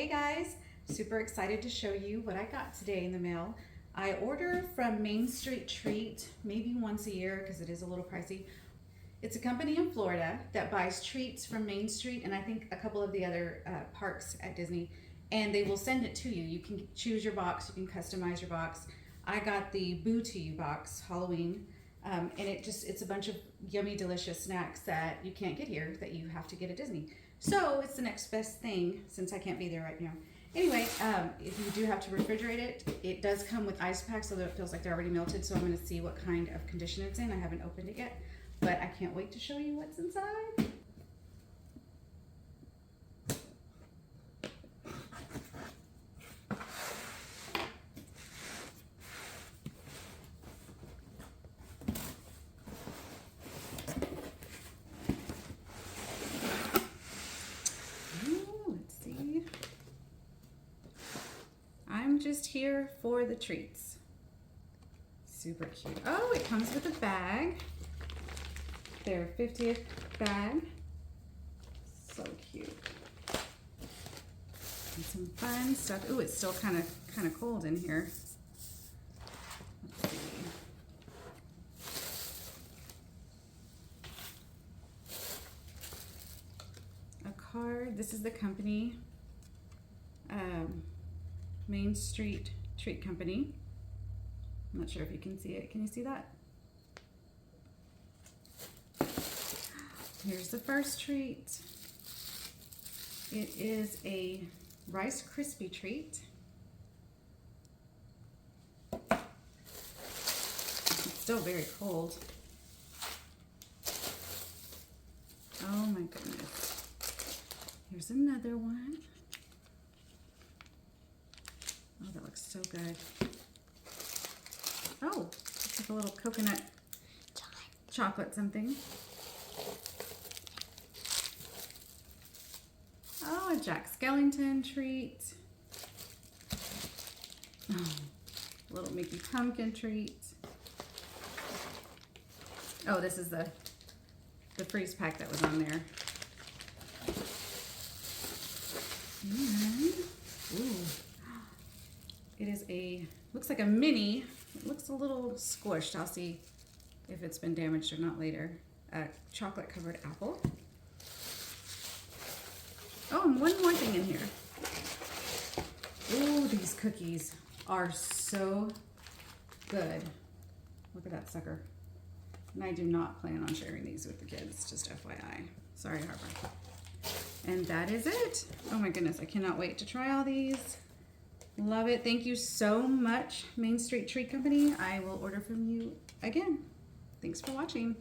Hey guys, super excited to show you what I got today in the mail. I order from Main Street Treat maybe once a year because it is a little pricey. It's a company in Florida that buys treats from Main Street and I think a couple of the other parks at Disney, and they will send it to you. You can choose your box, you can customize your box. I got the Boo to You box, Halloween, and it's a bunch of yummy, delicious snacks that you can't get here that you have to get at Disney. So it's the next best thing since I can't be there right now. Anyway, if you do have to refrigerate it, it does come with ice packs so that it feels like they're already melted. So I'm going to see what kind of condition it's in. I haven't opened it yet, but I can't wait to show you what's inside. I'm just here for the treats. Super cute. Oh, it comes with a bag. Their 50th bag. So cute. And some fun stuff. Ooh, it's still kind of cold in here. Let's see. A card. This is the company. Main Street Treat Company. I'm not sure if you can see it. Can you see that? Here's the first treat. It is a Rice Krispie treat. It's still very cold. Oh my goodness. Here's another one. Oh, that looks so good. Oh, it's like a little coconut chocolate something. Oh, a Jack Skellington treat. Oh, little Mickey pumpkin treat. Oh, this is the freeze pack that was on there. And, ooh. It is looks like a mini. It looks a little squished. I'll see if it's been damaged or not later. A chocolate covered apple. Oh, and one more thing in here. Ooh, these cookies are so good. Look at that sucker. And I do not plan on sharing these with the kids, just FYI. Sorry, Harper. And that is it. Oh my goodness, I cannot wait to try all these. Love it. Thank you so much, Main Street Treat Company. I will order from you again. Thanks for watching.